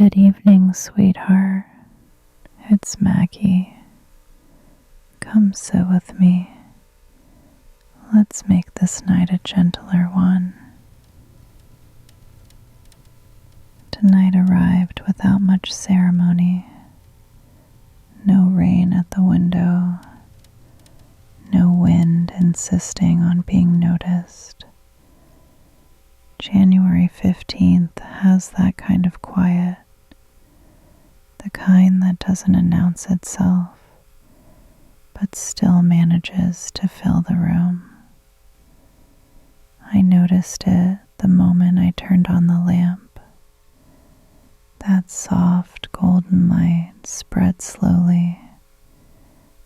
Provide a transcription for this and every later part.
Good evening, sweetheart. It's Maggie. Come sit with me. Let's make this night a gentler one. Tonight arrived without much ceremony. No rain at the window. No wind insisting on being noticed. January 15th has that kind of quiet. The kind that doesn't announce itself, but still manages to fill the room. I noticed it the moment I turned on the lamp. That soft golden light spread slowly,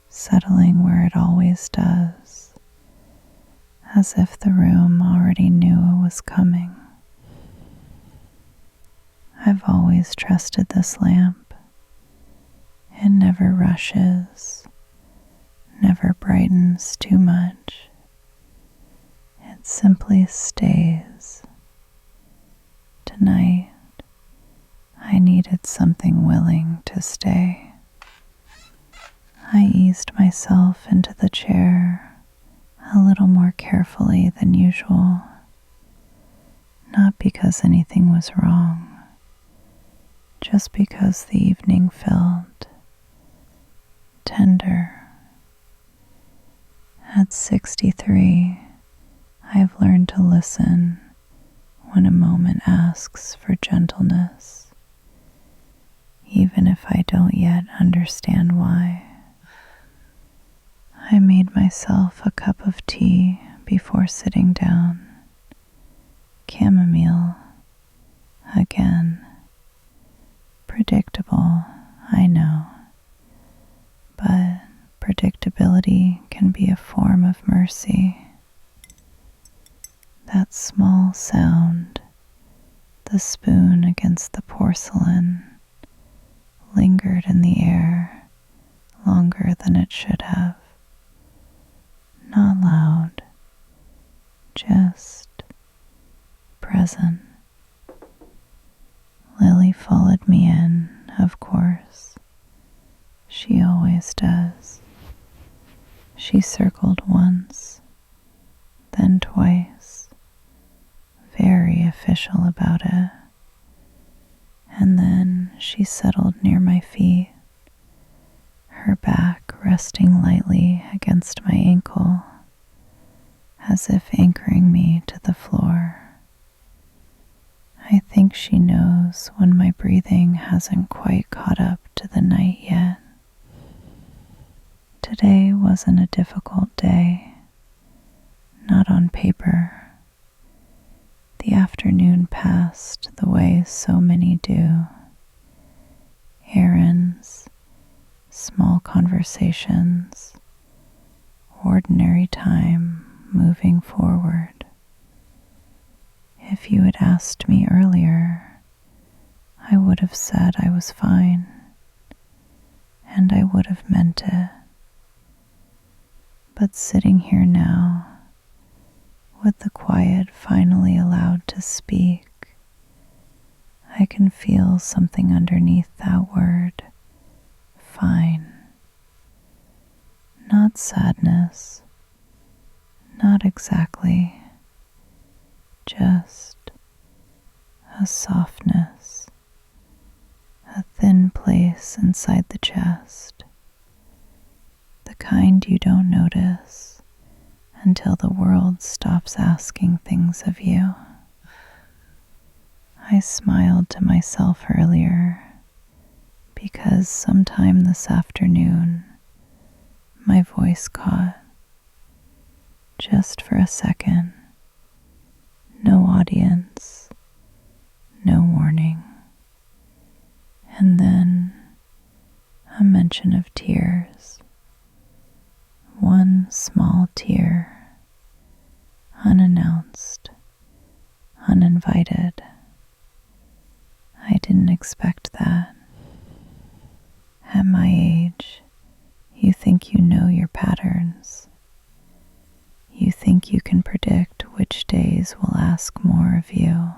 settling where it always does, as if the room already knew it was coming. I've always trusted this lamp. It never rushes, never brightens too much. It simply stays. Tonight, I needed something willing to stay. I eased myself into the chair a little more carefully than usual, not because anything was wrong, just because the evening felt tender. At 63, I've learned to listen when a moment asks for gentleness, even if I don't yet understand why. I made myself a cup of tea before sitting down. Chamomile, again. Predictable, I know. But predictability can be a form of mercy. That small sound, the spoon against the porcelain, lingered in the air longer than it should have. Not loud, just present. Lily followed me in, of course. She always does. She circled once, then twice, very official about it. And then she settled near my feet, her back resting lightly against my ankle, as if anchoring me to the floor. I think she knows when my breathing hasn't quite caught up to the night yet. Today wasn't a difficult day, not on paper. The afternoon passed the way so many do. Errands, small conversations, ordinary time moving forward. If you had asked me earlier, I would have said I was fine, and I would have meant it. But sitting here now, with the quiet finally allowed to speak, I can feel something underneath that word, fine. Not sadness, not exactly, just a softness, a thin place inside the chest, the kind you don't notice until the world stops asking things of you. I smiled to myself earlier because sometime this afternoon my voice caught, just for a second. No audience, no warning. And then a mention of tears. One small tear, unannounced, uninvited. I didn't expect that. At my age, you think you know your patterns. You think you can predict which days will ask more of you,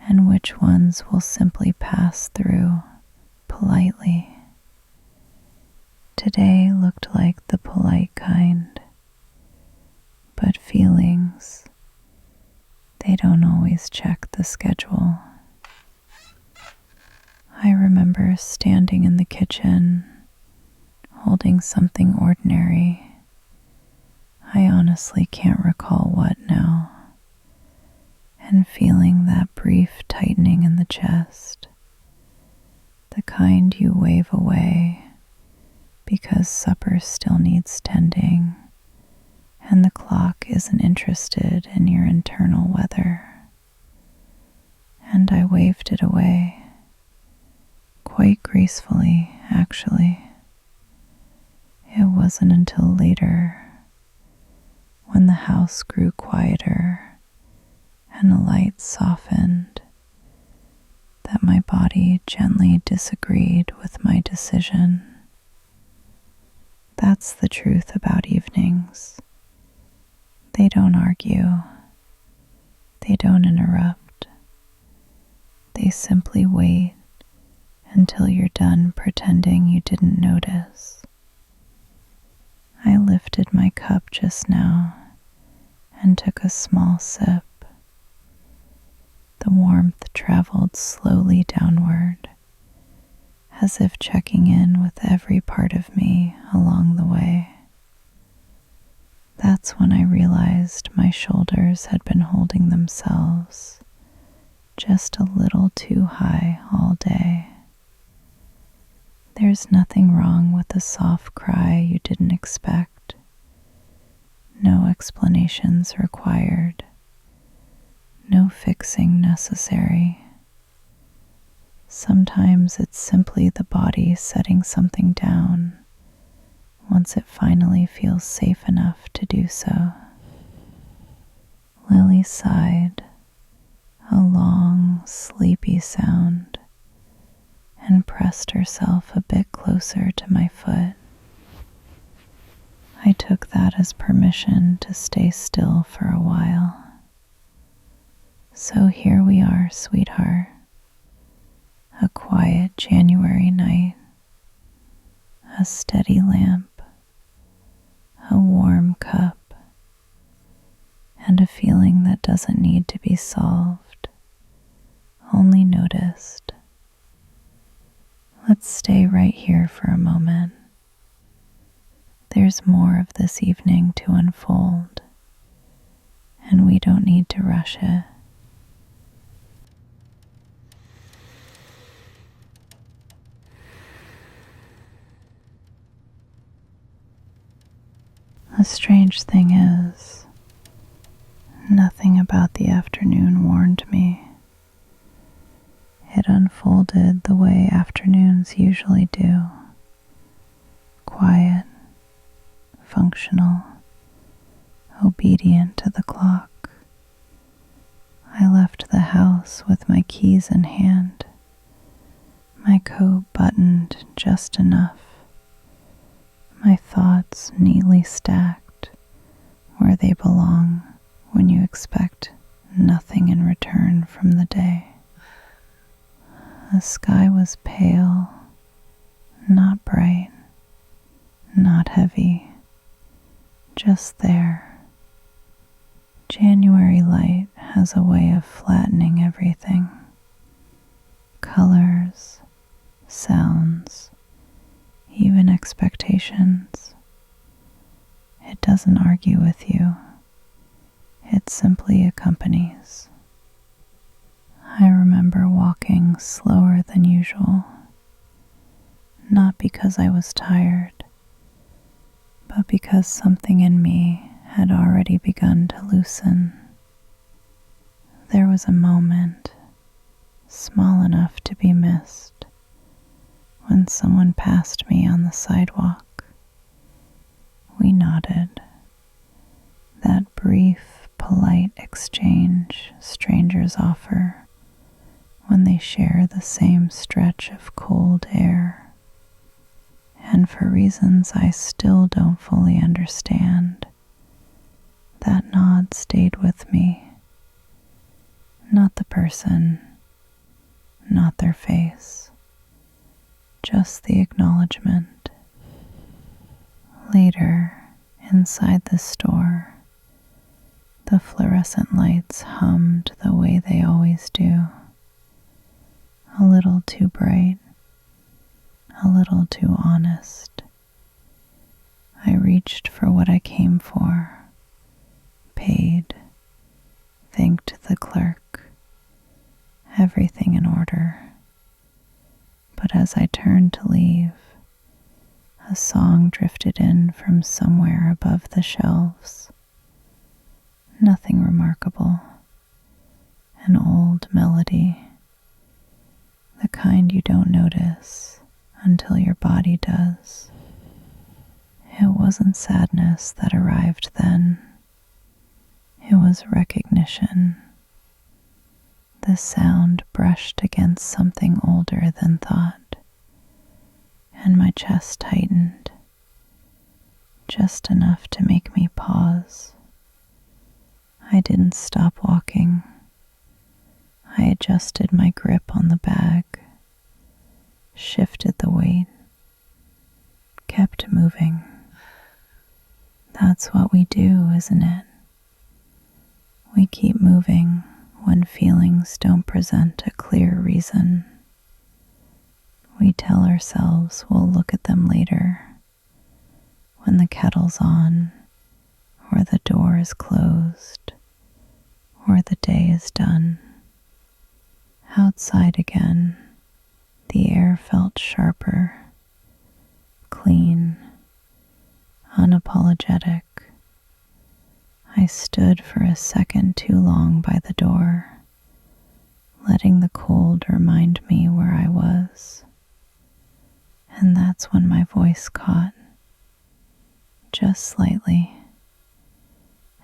and which ones will simply pass through politely. Today looked like the polite kind, but feelings, they don't always check the schedule. I remember standing in the kitchen, holding something ordinary. I honestly can't recall what now, and feeling that brief tightening in the chest, the kind you wave away because supper still needs tending and the clock isn't interested in your internal weather. And I waved it away, quite gracefully, actually. It wasn't until later, when the house grew quieter and the light softened, that my body gently disagreed with my decision. That's the truth about evenings. They don't argue. They don't interrupt. They simply wait until you're done pretending you didn't notice. I lifted my cup just now and took a small sip. The warmth traveled slowly downward, as if checking in with every part of me along the way. That's when I realized my shoulders had been holding themselves just a little too high all day. There's nothing wrong with a soft cry you didn't expect. No explanations required. No fixing necessary. Sometimes it's simply the body setting something down once it finally feels safe enough to do so. Lily sighed, a long, sleepy sound, and pressed herself a bit closer to my foot. I took that as permission to stay still for a while. So here we are, sweetheart. A quiet January night, a steady lamp, a warm cup, and a feeling that doesn't need to be solved, only noticed. Let's stay right here for a moment. There's more of this evening to unfold, and we don't need to rush it. The strange thing is, nothing about the afternoon warned me. It unfolded the way afternoons usually do. Quiet, functional, obedient to the clock. I left the house with my keys in hand, my coat buttoned just enough, my thoughts neatly stacked where they belong when you expect nothing in return from the day. The sky was pale, not bright, not heavy, just there. January light has a way of flattening everything. Colors, sounds, even expectations. It doesn't argue with you. It simply accompanies. I remember walking slower than usual, not because I was tired, but because something in me had already begun to loosen. There was a moment, small enough to be missed, when someone passed me on the sidewalk. We nodded. That brief, polite exchange strangers offer when they share the same stretch of cold air. And for reasons I still don't fully understand, that nod stayed with me. Not the person, not their face, just the acknowledgement. Later, inside the store, the fluorescent lights hummed the way they always do, a little too bright, a little too honest. I reached for what I came for, paid, thanked the clerk, everything in order. But as I turned to leave, a song drifted in from somewhere above the shelves. Nothing remarkable, an old melody, the kind you don't notice until your body does. It wasn't sadness that arrived then. It was recognition. The sound brushed against something older than thought, and my chest tightened, just enough to make me pause. I didn't stop walking. I adjusted my grip on the bag, shifted the weight, kept moving. That's what we do, isn't it? We keep moving when feelings don't present a clear reason. We tell ourselves we'll look at them later, when the kettle's on, or the door is closed, or the day is done. Outside again, the air felt sharper, clean, unapologetic. I stood for a second too long by the door, letting the cold remind me where I was. And that's when my voice caught, just slightly,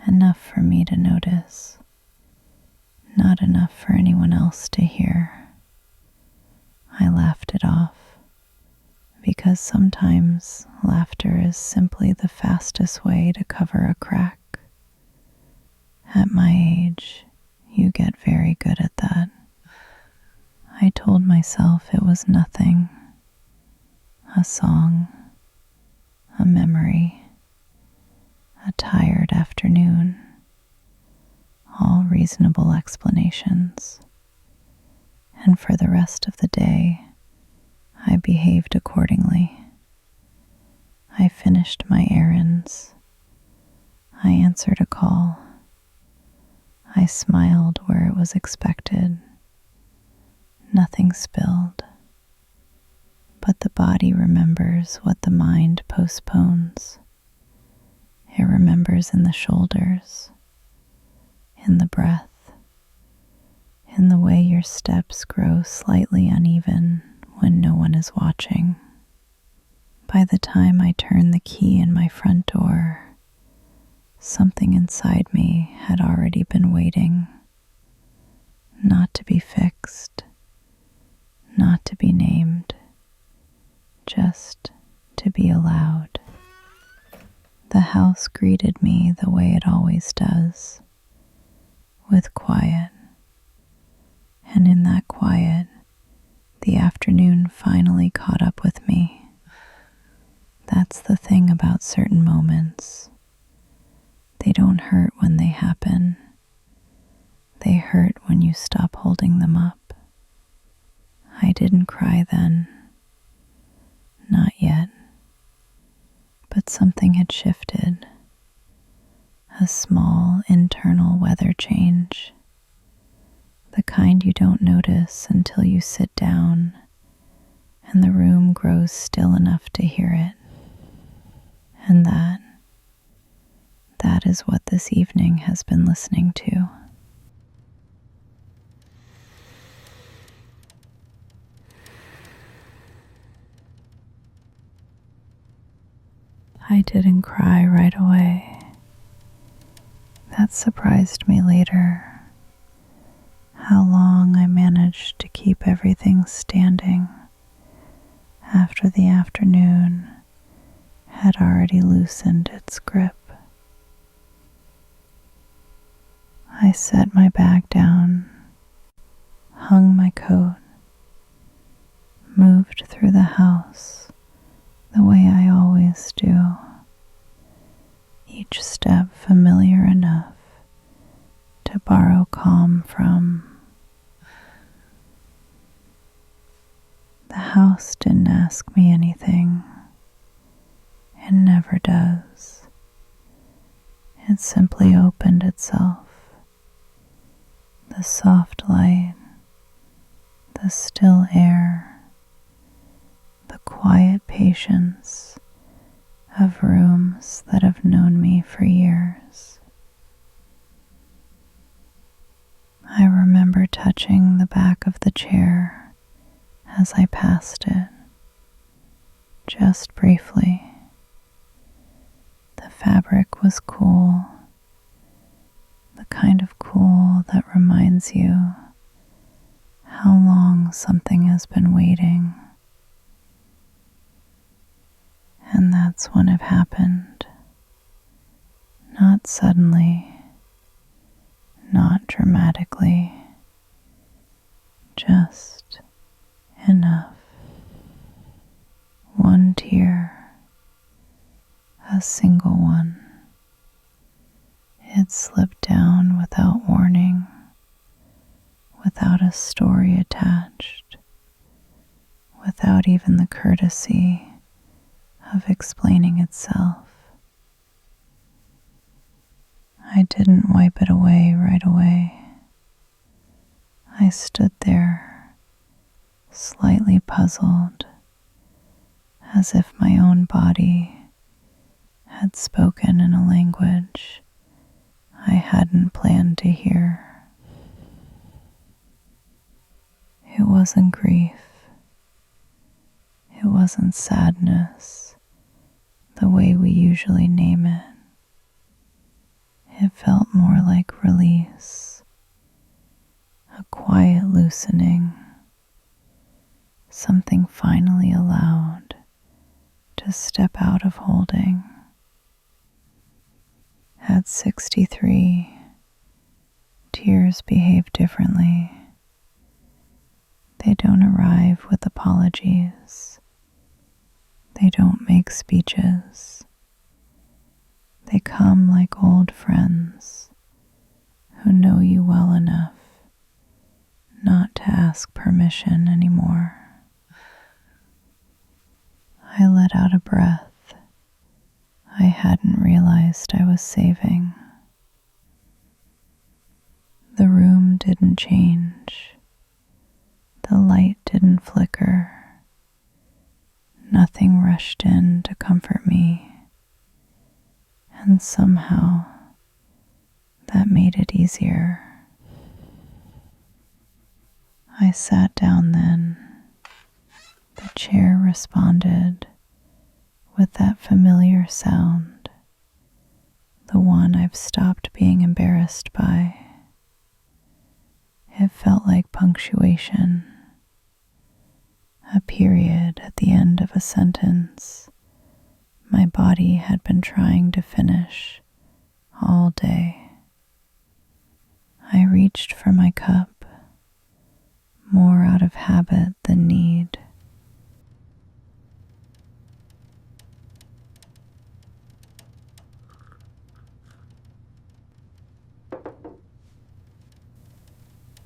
enough for me to notice, not enough for anyone else to hear. I laughed it off, because sometimes laughter is simply the fastest way to cover a crack. At my age, you get very good at that. I told myself it was nothing, a song, a memory, a tired afternoon, all reasonable explanations. And for the rest of the day, I behaved accordingly. I finished my errands. I answered a call. I smiled where it was expected. Nothing spilled. But the body remembers what the mind postpones. It remembers in the shoulders, in the breath, in the way your steps grow slightly uneven when no one is watching. By the time I turned the key in my front door, something inside me had already been waiting, not to be fixed, not to be named, just to be allowed. The house greeted me the way it always does, with quiet. And in that quiet, the afternoon finally caught up with me. That's the thing about certain moments. They don't hurt when they happen. They hurt when you stop holding them up. I didn't cry then. Not yet. But something had shifted. A small internal weather change. The kind you don't notice until you sit down and the room grows still enough to hear it. And that is what this evening has been listening to. I didn't cry right away. That surprised me later. How long I managed to keep everything standing after the afternoon had already loosened its grip. I set my bag down, hung my coat, moved through the house the way I always do, each step familiar enough to borrow calm from. The house didn't ask me anything. It never does. It simply opened itself. The soft light, the still air, the quiet patience of rooms that have known me for years. I remember touching the back of the chair as I passed it, just briefly. The fabric was cool, the kind of cool that reminds you how long something has been waiting. And that's when it happened. Not suddenly, not dramatically, just enough. One tear, a single one. It slipped down without warning, without a story attached, without even the courtesy of explaining itself. I didn't wipe it away right away. I stood there, slightly puzzled, as if my own body had spoken in a language I hadn't planned to hear. It wasn't grief. It wasn't sadness, the way we usually name it. It felt more like release, a quiet loosening, something finally allowed to step out of holding. At 63, tears behave differently. They don't arrive with apologies. They don't make speeches. They come like old friends who know you well enough not to ask permission anymore. I let out a breath I hadn't realized I was saving. The room didn't change. The light didn't flicker. Nothing rushed in to comfort me. And somehow, that made it easier. I sat down then. The chair responded with that familiar sound, the one I've stopped being embarrassed by. It felt like punctuation, a period at the end of a sentence my body had been trying to finish all day. I reached for my cup, more out of habit than need.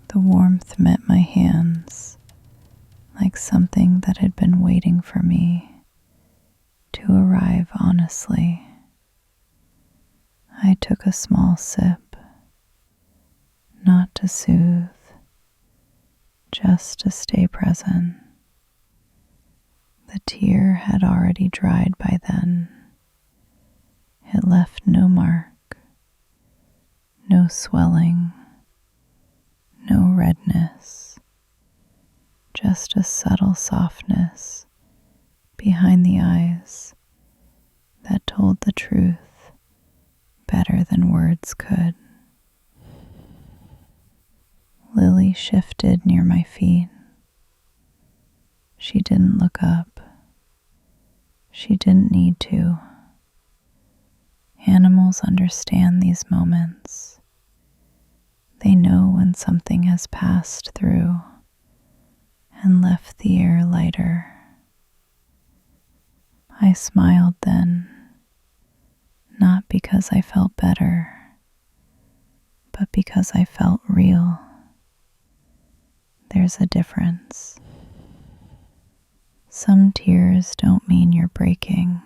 The warmth met my hands like something that had been waiting for me to arrive honestly. I took a small sip, not to soothe, just to stay present. The tear had already dried by then. It left no mark, no swelling, no redness, just a subtle softness behind the eyes that told the truth better than words could. Lily shifted near my feet. She didn't look up. She didn't need to. Animals understand these moments. They know when something has passed through and left the air lighter. smiled then, not because I felt better, but because I felt real. There's a difference. Some tears don't mean you're breaking.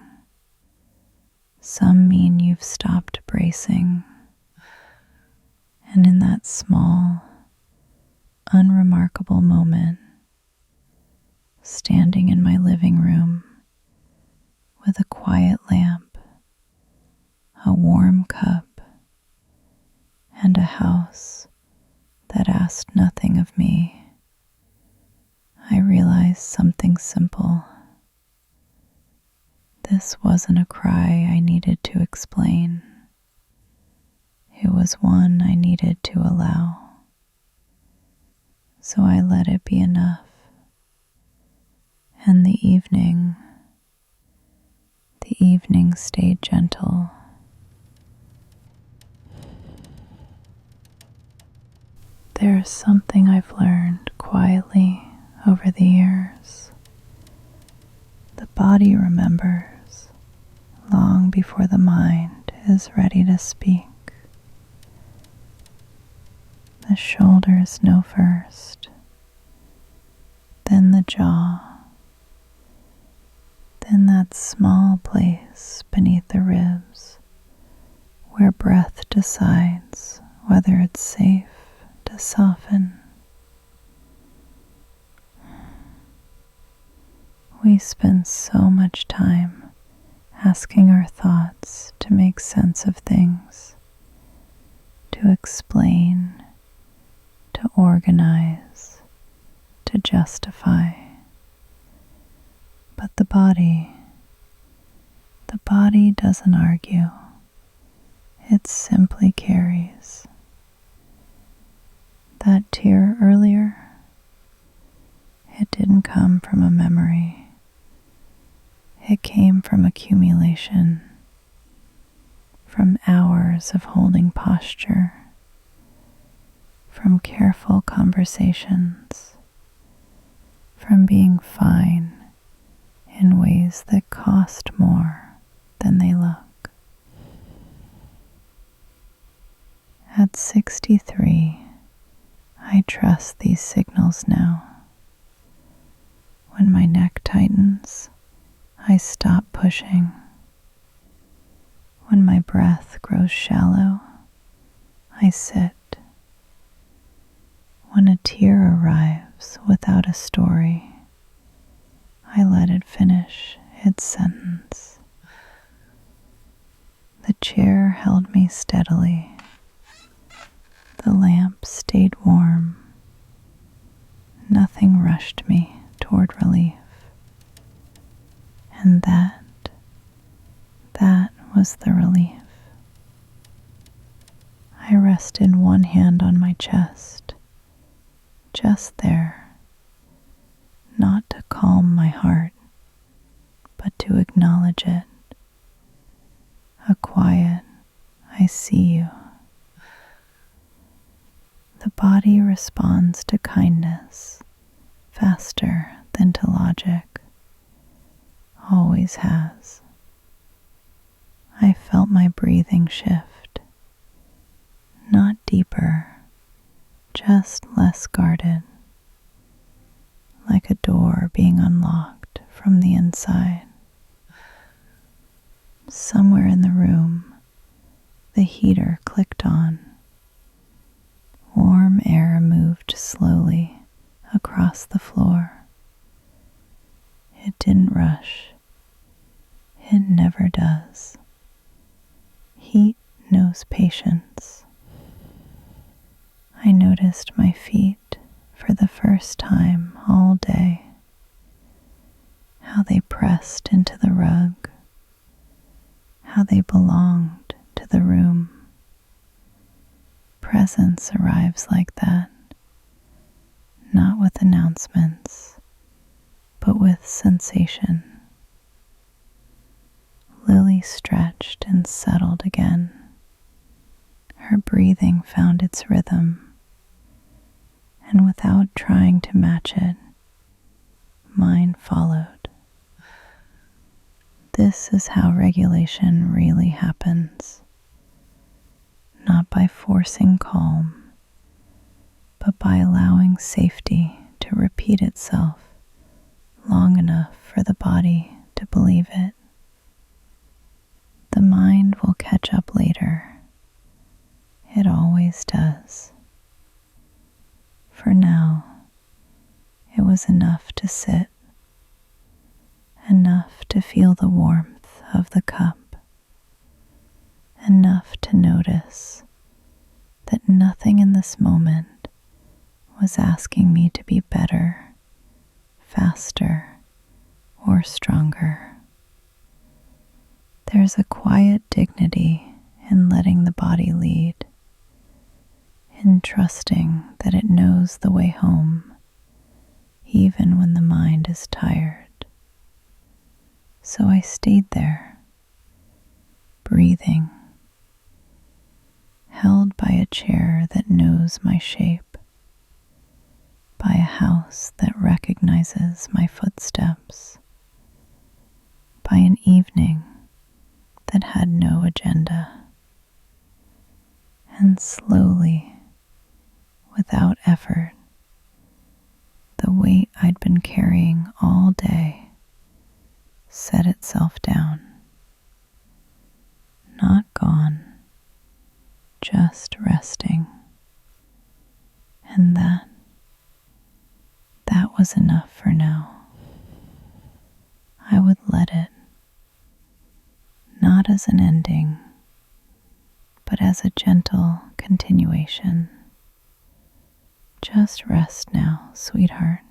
Some mean you've stopped bracing. And in that small, unremarkable moment, standing in my living room with a quiet lamp, a warm cup, and a house that asked nothing of me, I realized something simple. This wasn't a cry I needed to explain. It was one I needed to allow. So I let it be enough. And the evening stayed gentle. There's something I've learned quietly over the years. The body remembers long before the mind is ready to speak. The shoulders know first, then the jaw, then that small place beneath the ribs where breath decides whether it's safe to soften. We spend so much time asking our thoughts to make sense of things, to explain, to organize, to justify. But the body doesn't argue. It simply carries. That tear earlier, it didn't come from a memory. It came from accumulation, from hours of holding posture, from careful conversations, from being fine in ways that cost more than they look. At 63, I trust these signals now. When my neck tightens, I stop pushing. When my breath grows shallow, I sit. When a tear arrives without a story, I let it finish its sentence. The chair held me steadily. The lamp stayed warm. Nothing rushed me toward relief. And that was the relief. I rested one hand on my chest, just there, not to calm my heart, but to acknowledge it. A quiet, I see you. The body responds to kindness faster than to logic, always has. I felt my breathing shift, not deeper, just less guarded, like a door being unlocked from the inside. Somewhere in the room, the heater clicked on. Warm air moved slowly across the floor. It didn't rush. It never does. Heat knows patience. I noticed my feet for the first time all day, how they pressed into the rug, how they belonged to the room. Presence arrives like that, not with announcements, but with sensation. Lily stretched and settled again. Her breathing found its rhythm, and without trying to match it, mine followed. This is how regulation really happens, not by forcing calm, but by allowing safety to repeat itself long enough for the body to believe it. The mind will catch up later. It always does. For now, it was enough to sit, enough to feel the warmth of the cup, enough to notice that nothing in this moment was asking me to be better, faster, or stronger. There's a quiet dignity in letting the body lead, in trusting that it knows the way home, even when the mind is tired. So I stayed there, breathing, held by a chair that knows my shape, by a house that recognizes my footsteps, by an evening that had no agenda. And slowly, without effort, the weight I'd been carrying all day set itself down. Not gone, just resting. And that was enough for now. I would let it, not as an ending, but as a gentle continuation. Just rest now, sweetheart.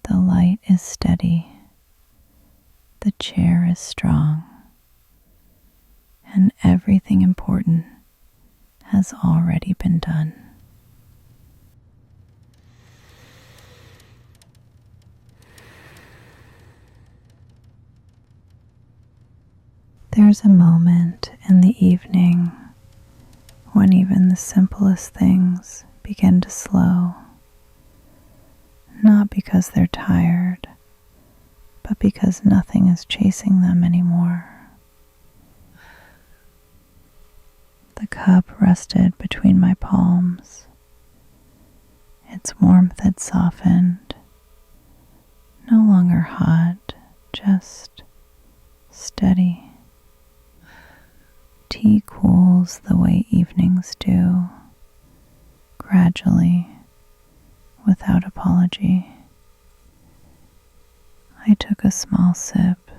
The light is steady. The chair is strong. And everything important has already been done. There's a moment in the evening when even the simplest things begin to slow, not because they're tired, but because nothing is chasing them anymore. The cup rested between my palms. Its warmth had softened, no longer hot, just steady. Tea cools the way evenings do, gradually, without apology. I took a small sip,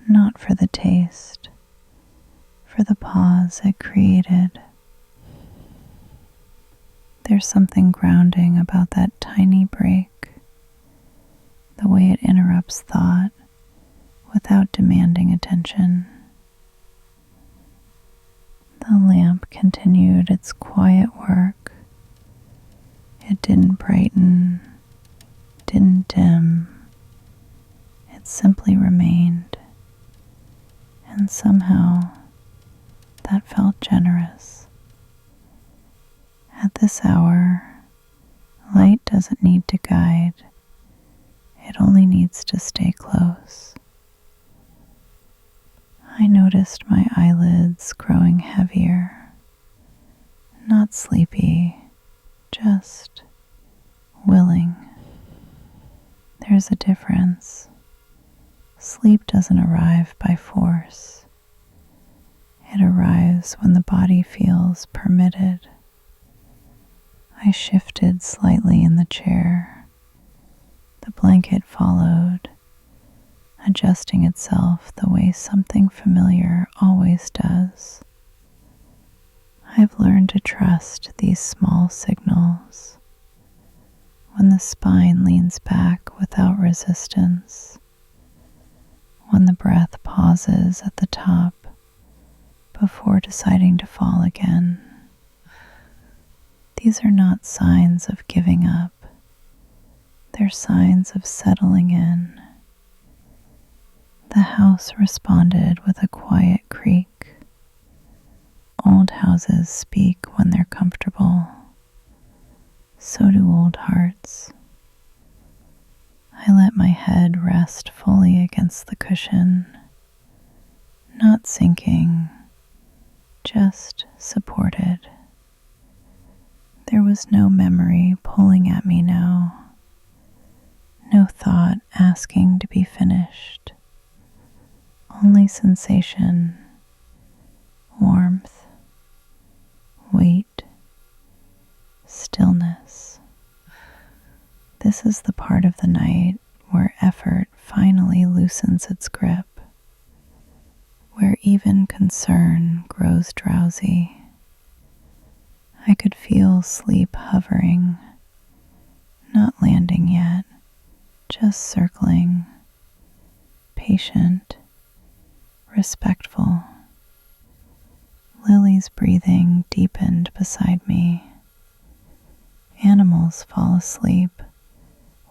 not for the taste, for the pause it created. There's something grounding about that tiny break, the way it interrupts thought without demanding attention. The lamp continued its quiet work. It didn't brighten, didn't dim. It simply remained. And somehow, that felt generous. At this hour, light doesn't need to guide. It only needs to stay close. I noticed my eyelids growing heavier, not sleepy, just willing. There's a difference. Sleep doesn't arrive by force. It arrives when the body feels permitted. I shifted slightly in the chair. The blanket followed, adjusting itself the way something familiar always does. I've learned to trust these small signals. When the spine leans back without resistance, when the breath pauses at the top before deciding to fall again. These are not signs of giving up. They're signs of settling in. The house responded with a quiet creak. Old houses speak when they're comfortable. So do old hearts. I let my head rest fully against the cushion, not sinking, just supported. There was no memory pulling at me now, no thought asking to be finished, only sensation, warmth, weight, stillness. This is the part of the night where effort finally loosens its grip, where even concern grows drowsy. I could feel sleep hovering, not landing yet, just circling, patient, respectful. Lily's breathing deepened beside me. Animals fall asleep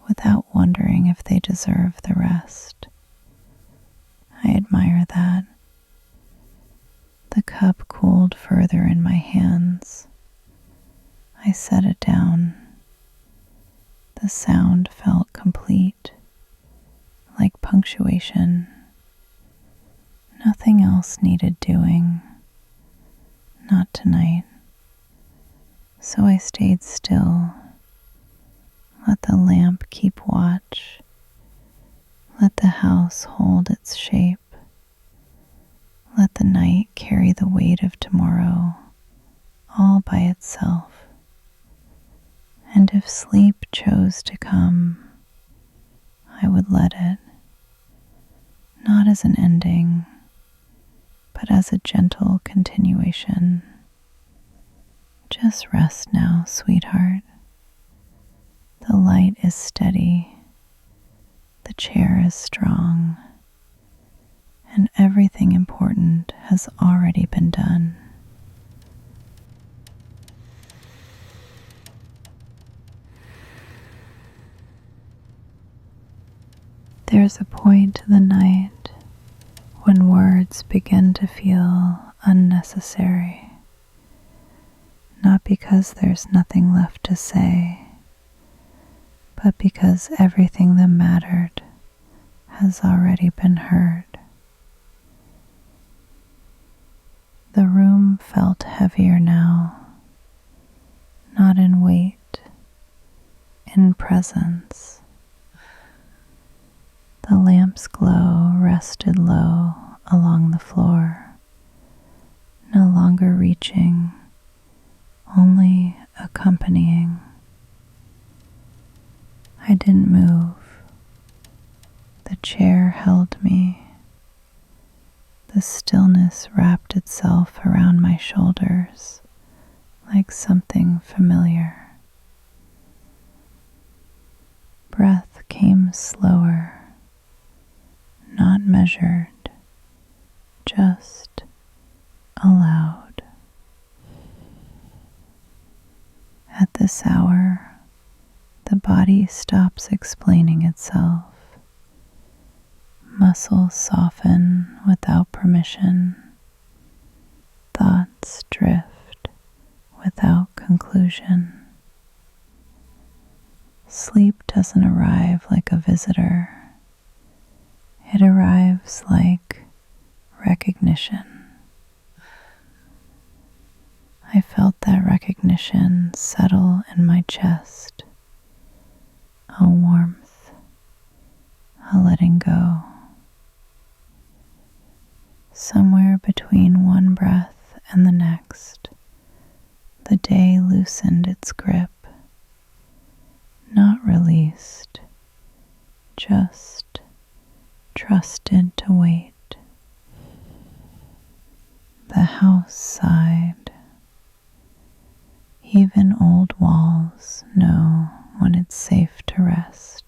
without wondering if they deserve the rest. I admire that. The cup cooled further in my hands. I set it down. The sound felt complete, like punctuation. Nothing else needed doing. Not tonight. So I stayed still. Let the lamp keep watch. Let the house hold its shape. Let the night carry the weight of tomorrow, all by itself. And if sleep chose to come, I would let it, not as an ending, but as a gentle continuation. Just rest now, sweetheart. The light is steady, the chair is strong, and everything important has already been done. There's a point to the night when words begin to feel unnecessary, not because there's nothing left to say, but because everything that mattered has already been heard. The room felt heavier now, not in weight, in presence. The lamp's glow rested low along the floor, no longer reaching, only accompanying. I didn't move. The chair held me. The stillness wrapped itself around my shoulders like something familiar. Breath came slower, not measured, just allowed. At this hour, the body stops explaining itself. Muscles soften without permission. Thoughts drift without conclusion. Sleep doesn't arrive like a visitor. It arrives like recognition. I felt that recognition settle in my chest. A warmth, a letting go. Somewhere between one breath and the next, the day loosened its grip, not released, just trusted to wait. The house sighed. Even old walls know when it's safe to rest.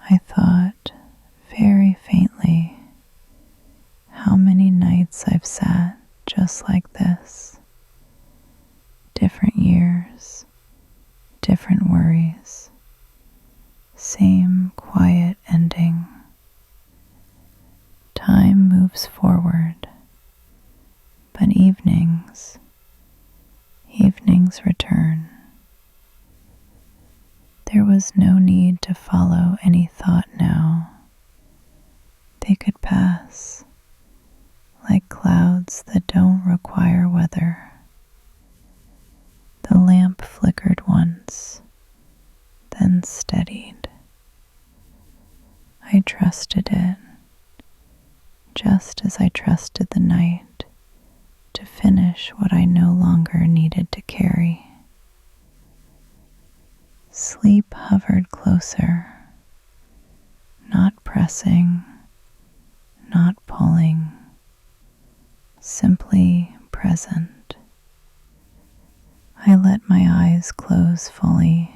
I thought very faintly how many nights I've sat just like this. Different years, different worries, same quiet ending. Time moves forward, but evenings return. There was was no need to follow any thought now. They could pass, like clouds that don't require weather. The lamp flickered once, then steadied. I trusted it, just as I trusted the night to finish what I no longer needed to carry. Sleep hovered closer, not pressing, not pulling, simply present. I let my eyes close fully,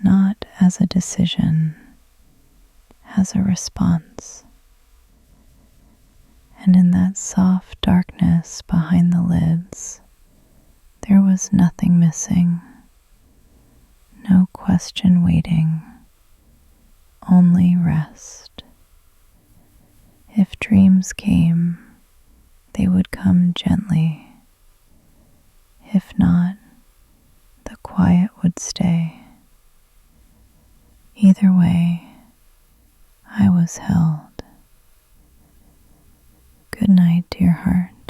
not as a decision, as a response. And in that soft darkness behind the lids, there was nothing missing, no question waiting, only rest. If dreams came, they would come gently. If not, the quiet would stay. Either way, I was held. Good night, dear heart.